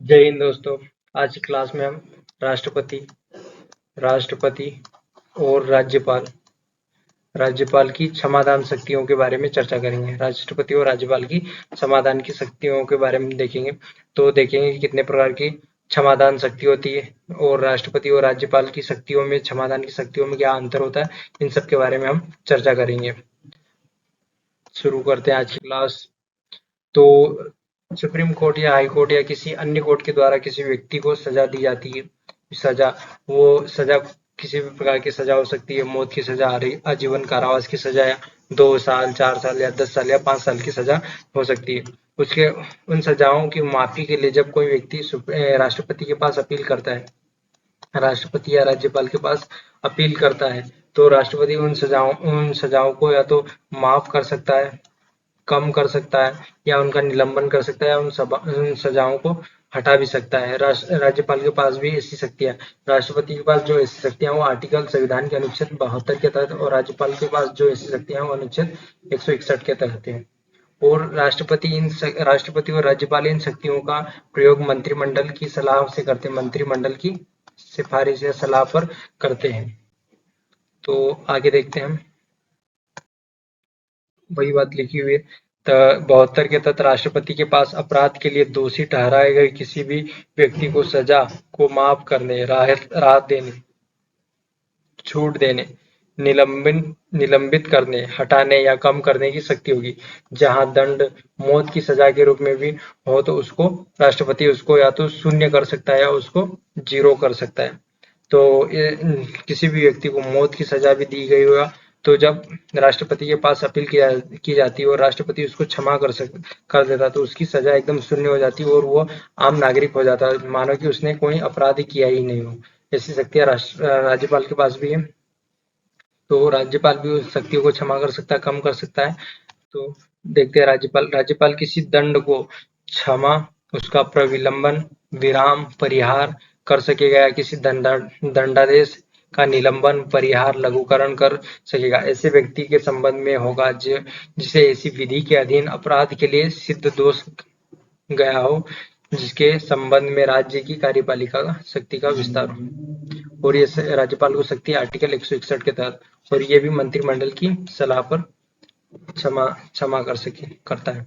जय हिंद दोस्तों। आज की क्लास में हम राष्ट्रपति राष्ट्रपति और राज्यपाल राज्यपाल की क्षमादान शक्तियों के बारे में चर्चा करेंगे। राष्ट्रपति और राज्यपाल की क्षमादान की शक्तियों के बारे में देखेंगे। तो देखेंगे कि कितने प्रकार की क्षमादान शक्ति होती है और राष्ट्रपति और राज्यपाल की शक्तियों में क्षमादान की शक्तियों में क्या अंतर होता है, इन सब के बारे में हम चर्चा करेंगे। शुरू करते हैं आज की क्लास। तो सुप्रीम कोर्ट या हाई कोर्ट या किसी अन्य कोर्ट के द्वारा किसी व्यक्ति को सजा दी जाती है। सजा वो सजा किसी भी प्रकार की सजा हो सकती है। मौत की सजा, आजीवन कारावास की सजा या 2 साल, 4 साल या 10 साल या 5 साल की सजा हो सकती है। उसके उन सजाओं की माफी के लिए जब कोई व्यक्ति राष्ट्रपति के पास अपील करता है, राष्ट्रपति या राज्यपाल के पास अपील करता है, तो राष्ट्रपति उन सजाओं को या तो माफ कर सकता है, कम कर सकता है या उनका निलंबन कर सकता है या उन सजाओं को हटा भी सकता है। राज्यपाल के पास भी ऐसी शक्तियां, राष्ट्रपति के पास जो ऐसी शक्तियां वो आर्टिकल संविधान के अनुच्छेद 72 के तहत और राज्यपाल के पास जो ऐसी शक्तियां वो अनुच्छेद 161 के तहत है। और राष्ट्रपति और राज्यपाल इन शक्तियों का प्रयोग मंत्रिमंडल की सलाह से करते हैं, मंत्रिमंडल की सिफारिश या सलाह पर करते हैं। तो आगे देखते हैं हम। वही बात लिखी हुई है। 72 के तहत राष्ट्रपति के पास अपराध के लिए दोषी ठहराए गए किसी भी व्यक्ति को सजा को माफ करने, राहत देने, छूट देने, निलंबित करने, हटाने या कम करने की शक्ति होगी। जहां दंड मौत की सजा के रूप में भी हो तो उसको राष्ट्रपति उसको या तो शून्य कर सकता है या उसको 0 कर सकता है। तो किसी भी व्यक्ति को मौत की सजा भी दी गई होगा, तो जब राष्ट्रपति के पास अपील की जाती है और राष्ट्रपति उसको क्षमा कर देता, तो उसकी सजा एकदम शून्य हो जाती है और वो आम नागरिक हो जाता है, मानो कि उसने कोई अपराध किया ही नहीं हो। ऐसी शक्तियां राज्यपाल के पास भी है। तो राज्यपाल भी उस शक्तियों को क्षमा कर सकता है, कम कर सकता है। तो देखते हैं राज्यपाल किसी दंड को क्षमा, उसका प्रविलंबन, विराम, परिहार कर सकेगा या किसी दंडादेश का निलंबन, परिहार, लघुकरण कर सकेगा। ऐसे व्यक्ति के संबंध में होगा जिसे ऐसी विधि के अधीन अपराध के लिए सिद्ध दोष गया हो, जिसके संबंध में राज्य की कार्यपालिका शक्ति का विस्तार हो। और ये राज्यपाल को शक्ति आर्टिकल 161 के तहत, और ये भी मंत्रिमंडल की सलाह पर क्षमा क्षमा करता है।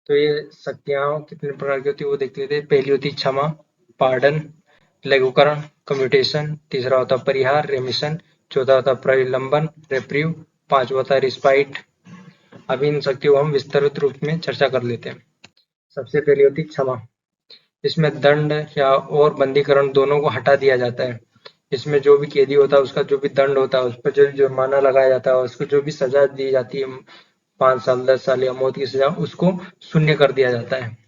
तो ये शक्तियां कितने प्रकार की होती है वो देख लेते हैं। पहली होती क्षमा, पार्डन, लघुकरण, कम्यूटेशन। तीसरा होता परिहार, रेमिशन। चौथा होता प्रलंबन, रेप्रीव। पांचवा होता रिस्पाइट। अभी इन शक्तियों को हम विस्तृत रूप में चर्चा कर लेते हैं। सबसे पहली होती क्षमा। इसमें दंड या और बंदीकरण दोनों को हटा दिया जाता है। इसमें जो भी कैदी होता है उसका जो भी दंड होता है, उस पर जो जुर्माना लगाया जाता है, उसको जो भी सजा दी जाती है, 5 साल, 10 साल या मौत की सजा, उसको शून्य कर दिया जाता है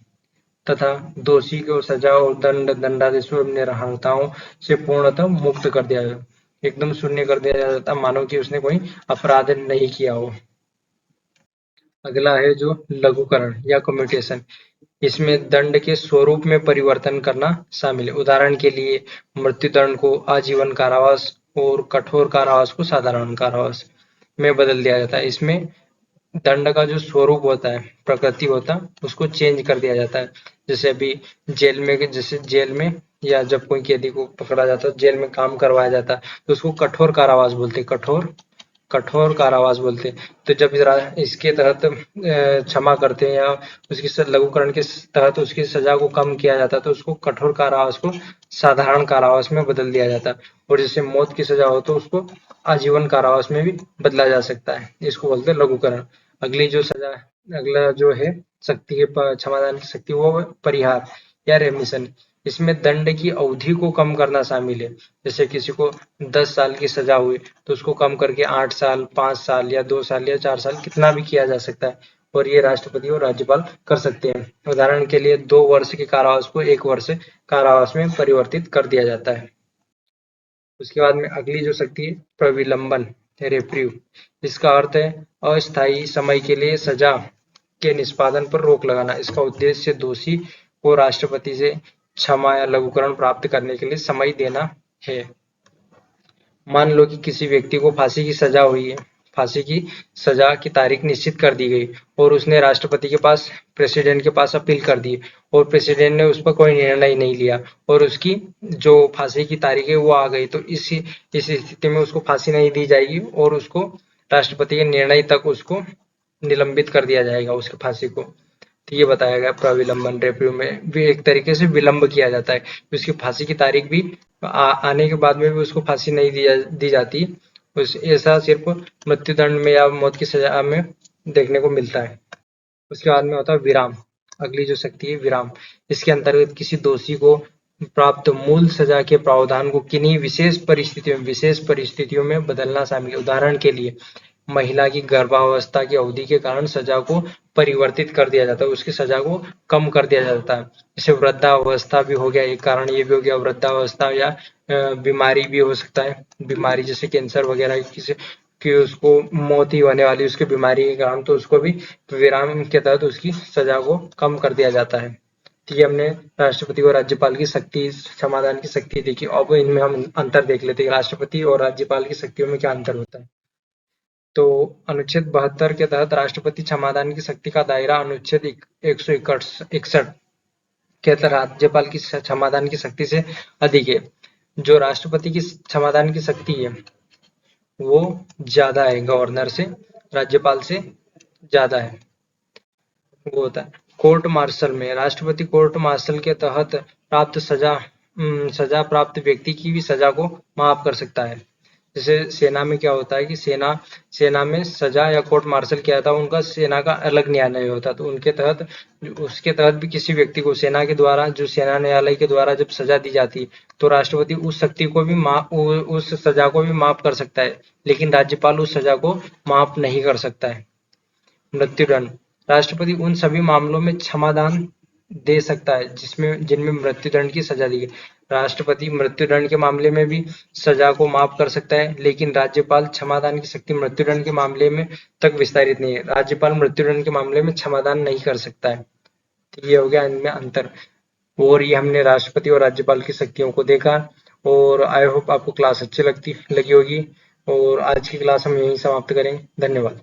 तथा दोषी को सजा और दंडादेशों निर्हरताओं से पूर्णतः मुक्त कर दिया जाता है। एकदम शून्य कर दिया जाता है, मानो कि उसने कोई अपराध नहीं किया हो। अगला है जो लघुकरण या कम्यूटेशन। इसमें दंड के स्वरूप में परिवर्तन करना शामिल है। उदाहरण के लिए मृत्युदंड को आजीवन कारावास और कठोर कारावास को साधारण कारावास में बदल दिया जाता है। इसमें दंड का जो स्वरूप होता है, प्रकृति होता है, उसको चेंज कर दिया जाता है। जैसे अभी जेल में या जब कोई कैदी को पकड़ा जाता है, जेल में काम करवाया जाता है, तो उसको कठोर कारावास बोलते हैं, कठोर कारावास बोलते हैं। तो जब इसके तहत क्षमा करते हैं या उसकी लघुकरण के तहत उसकी सजा को कम किया जाता है, तो उसको कठोर कारावास को साधारण कारावास में बदल दिया जाता है। और जैसे मौत की सजा हो तो उसको आजीवन कारावास में भी बदला जा सकता है। इसको बोलते हैं लघुकरण। अगला जो है शक्ति के क्षमादान की शक्ति, वो परिहार या रेमिशन। इसमें दंड की अवधि को कम करना शामिल है। जैसे किसी को 10 साल की सजा हुई तो उसको कम करके 8 साल, 5 साल या 2 साल या 4 साल कितना भी किया जा सकता है, और ये राष्ट्रपति और राज्यपाल कर सकते हैं। उदाहरण के लिए 2 वर्ष के कारावास को 1 वर्ष कारावास में परिवर्तित कर दिया जाता है। उसके बाद में अगली जो शक्ति है प्रविलंबन, रेप्रीव। इसका अर्थ है अस्थायी समय के लिए सजा के निष्पादन पर रोक लगाना। इसका उद्देश्य दोषी को राष्ट्रपति से क्षमा या लघुकरण प्राप्त करने के लिए समय देना है। मान लो कि किसी व्यक्ति को फांसी की सजा हुई है, फांसी की सजा की तारीख निश्चित कर दी गई और उसने राष्ट्रपति के पास, प्रेसिडेंट के पास अपील कर दी और प्रेसिडेंट ने उस पर कोई निर्णय नहीं लिया और उसकी जो फांसी की तारीख है वो आ गई। तो इस स्थिति में उसको फांसी नहीं दी जाएगी और उसको राष्ट्रपति के निर्णय तक उसको निलंबित कर दिया जाएगा, उसकी फांसी को। तो ये बताया गया प्रविलंबन रेफ्यू में भी एक तरीके से विलंब किया जाता है। उसकी फांसी की तारीख भी आने के बाद में भी उसको फांसी नहीं दी जाती। उस ऐसा सिर्फ मृत्युदंड में या मौत की सजा में देखने को मिलता है। उसके बाद में होता है विराम। अगली जो शक्ति है विराम। इसके अंतर्गत किसी दोषी को प्राप्त मूल सजा के प्रावधान को किन्हीं विशेष परिस्थितियों में बदलना शामिल है। उदाहरण के लिए महिला की गर्भावस्था की अवधि के कारण सजा को परिवर्तित कर दिया जाता है, उसकी सजा को कम कर दिया जाता है। जैसे वृद्धावस्था भी हो गया, एक कारण ये भी हो गया वृद्धावस्था, या बीमारी भी हो सकता है, बीमारी जैसे कैंसर वगैरह किसी कि उसको मौत ही होने वाली उसकी बीमारी के कारण, तो उसको भी विराम के तहत उसकी सजा को कम कर दिया जाता है। तो ये हमने राष्ट्रपति और राज्यपाल की शक्ति, समाधान की शक्ति देखी। अब इनमें हम अंतर देख लेते हैं, राष्ट्रपति और राज्यपाल की शक्तियों में क्या अंतर होता है। तो अनुच्छेद 72 के तहत राष्ट्रपति क्षमादान की शक्ति का दायरा अनुच्छेद 161 के तहत राज्यपाल की क्षमादान की शक्ति से अधिक है। जो राष्ट्रपति की क्षमादान की शक्ति है वो ज्यादा है, गवर्नर से, राज्यपाल से ज्यादा है। वो होता है कोर्ट मार्शल में, राष्ट्रपति कोर्ट मार्शल के तहत प्राप्त सजा प्राप्त व्यक्ति की भी सजा को माफ कर सकता है। जैसे सेना में क्या होता है कि सेना में सजा या कोर्ट मार्शल किया था, उनका सेना का अलग न्यायालय होता, तो उसके तहत भी किसी व्यक्ति को सेना के द्वारा, जो सेना न्यायालय के द्वारा जब सजा दी जाती, तो राष्ट्रपति उस सजा को भी माफ कर सकता है, लेकिन राज्यपाल उस सजा को माफ नहीं कर सकता है। मृत्युदंड, राष्ट्रपति उन सभी मामलों में क्षमादान दे सकता है जिनमें मृत्युदंड की सजा दी गई। राष्ट्रपति मृत्युदंड के मामले में भी सजा को माफ कर सकता है, लेकिन राज्यपाल क्षमादान की शक्ति मृत्युदंड के मामले में तक विस्तारित नहीं है। राज्यपाल मृत्युदंड के मामले में क्षमादान नहीं कर सकता है। तो ये हो गया इनमें अंतर। और ये हमने राष्ट्रपति और राज्यपाल की शक्तियों को देखा और आई होप आपको क्लास अच्छी लगी होगी और आज की क्लास हम यहीं समाप्त करेंगे। धन्यवाद।